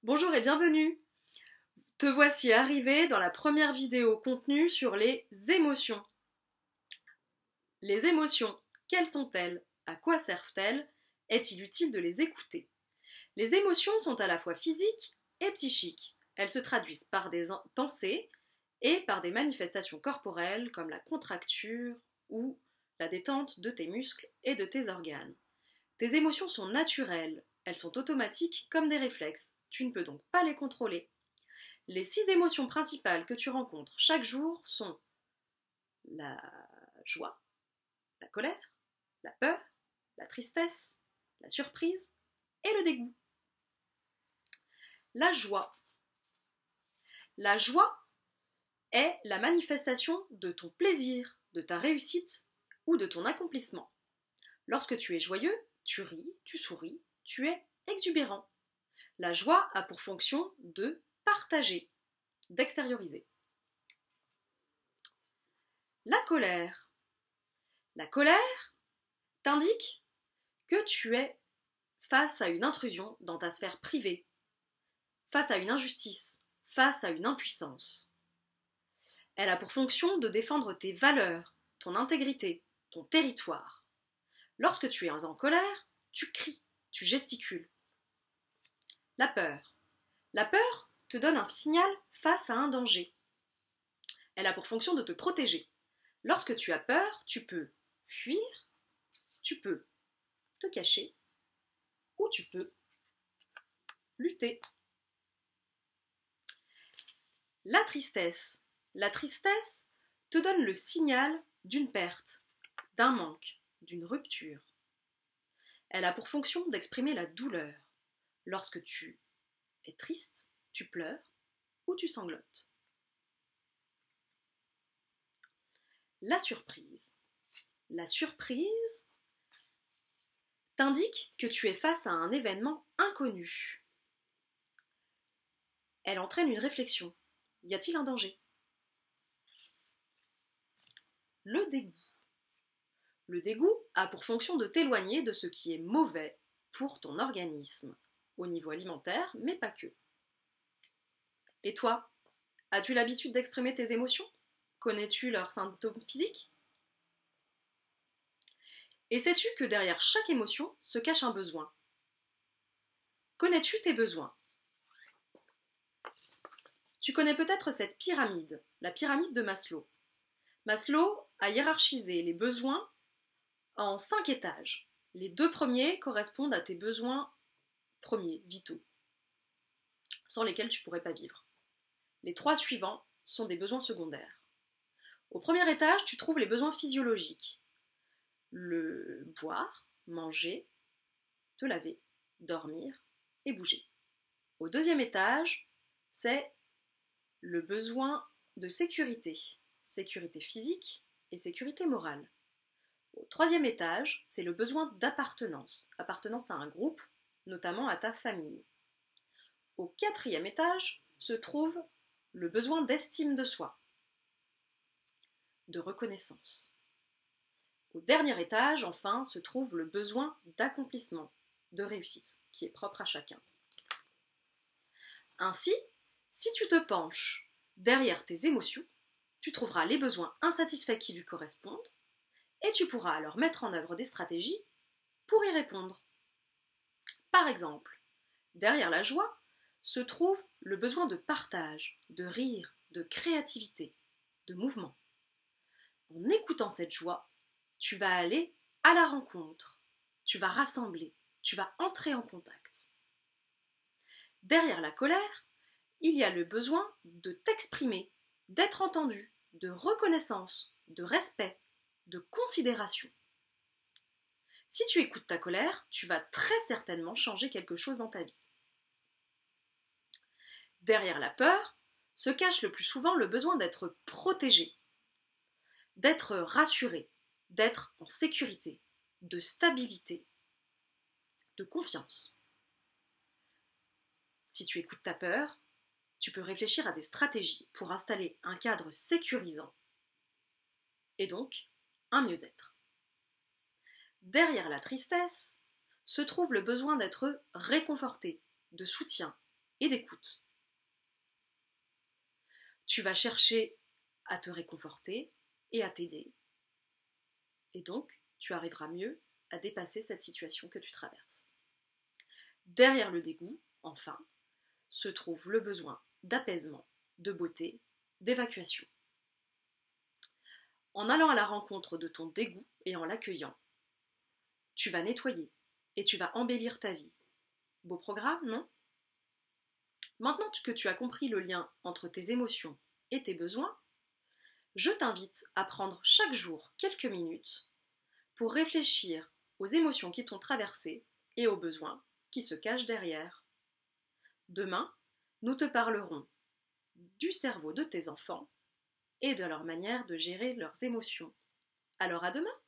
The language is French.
Bonjour et bienvenue. Te voici arrivé dans la première vidéo contenue sur les émotions. Les émotions, quelles sont-elles? À quoi servent-elles? Est-il utile de les écouter? Les émotions sont à la fois physiques et psychiques. Elles se traduisent par des pensées et par des manifestations corporelles comme la contracture ou la détente de tes muscles et de tes organes. Tes émotions sont naturelles, elles sont automatiques comme des réflexes. Tu ne peux donc pas les contrôler. Les 6 émotions principales que tu rencontres chaque jour sont la joie, la colère, la peur, la tristesse, la surprise et le dégoût. La joie. La joie est la manifestation de ton plaisir, de ta réussite ou de ton accomplissement. Lorsque tu es joyeux, tu ris, tu souris, tu es exubérant. La joie a pour fonction de partager, d'extérioriser. La colère. La colère t'indique que tu es face à une intrusion dans ta sphère privée, face à une injustice, face à une impuissance. Elle a pour fonction de défendre tes valeurs, ton intégrité, ton territoire. Lorsque tu es en colère, tu cries, tu gesticules. La peur. La peur te donne un signal face à un danger. Elle a pour fonction de te protéger. Lorsque tu as peur, tu peux fuir, tu peux te cacher ou tu peux lutter. La tristesse. La tristesse te donne le signal d'une perte, d'un manque, d'une rupture. Elle a pour fonction d'exprimer la douleur. Lorsque tu es triste, tu pleures ou tu sanglotes. La surprise. La surprise t'indique que tu es face à un événement inconnu. Elle entraîne une réflexion. Y a-t-il un danger? Le dégoût. Le dégoût a pour fonction de t'éloigner de ce qui est mauvais pour ton organisme, au niveau alimentaire, mais pas que. Et toi, as-tu l'habitude d'exprimer tes émotions? Connais-tu leurs symptômes physiques? Et sais-tu que derrière chaque émotion se cache un besoin? Connais-tu tes besoins? Tu connais peut-être cette pyramide, la pyramide de Maslow. Maslow a hiérarchisé les besoins en 5 étages. Les 2 premiers correspondent à tes besoins premiers, vitaux, sans lesquels tu ne pourrais pas vivre. Les 3 suivants sont des besoins secondaires. Au premier étage, tu trouves les besoins physiologiques. Le boire, manger, te laver, dormir et bouger. Au deuxième étage, c'est le besoin de sécurité, sécurité physique et sécurité morale. Au troisième étage, c'est le besoin d'appartenance, appartenance à un groupe, notamment à ta famille. Au quatrième étage se trouve le besoin d'estime de soi, de reconnaissance. Au dernier étage, enfin, se trouve le besoin d'accomplissement, de réussite, qui est propre à chacun. Ainsi, si tu te penches derrière tes émotions, tu trouveras les besoins insatisfaits qui lui correspondent et tu pourras alors mettre en œuvre des stratégies pour y répondre. Par exemple, derrière la joie se trouve le besoin de partage, de rire, de créativité, de mouvement. En écoutant cette joie, tu vas aller à la rencontre, tu vas rassembler, tu vas entrer en contact. Derrière la colère, il y a le besoin de t'exprimer, d'être entendu, de reconnaissance, de respect, de considération. Si tu écoutes ta colère, tu vas très certainement changer quelque chose dans ta vie. Derrière la peur se cache le plus souvent le besoin d'être protégé, d'être rassuré, d'être en sécurité, de stabilité, de confiance. Si tu écoutes ta peur, tu peux réfléchir à des stratégies pour installer un cadre sécurisant et donc un mieux-être. Derrière la tristesse se trouve le besoin d'être réconforté, de soutien, et d'écoute. Tu vas chercher à te réconforter et à t'aider. Et donc, tu arriveras mieux à dépasser cette situation que tu traverses. Derrière le dégoût, enfin, se trouve le besoin d'apaisement, de beauté, d'évacuation. En allant à la rencontre de ton dégoût et en l'accueillant, tu vas nettoyer et tu vas embellir ta vie. Beau programme, non? Maintenant que tu as compris le lien entre tes émotions et tes besoins, je t'invite à prendre chaque jour quelques minutes pour réfléchir aux émotions qui t'ont traversé et aux besoins qui se cachent derrière. Demain, nous te parlerons du cerveau de tes enfants et de leur manière de gérer leurs émotions. Alors à demain!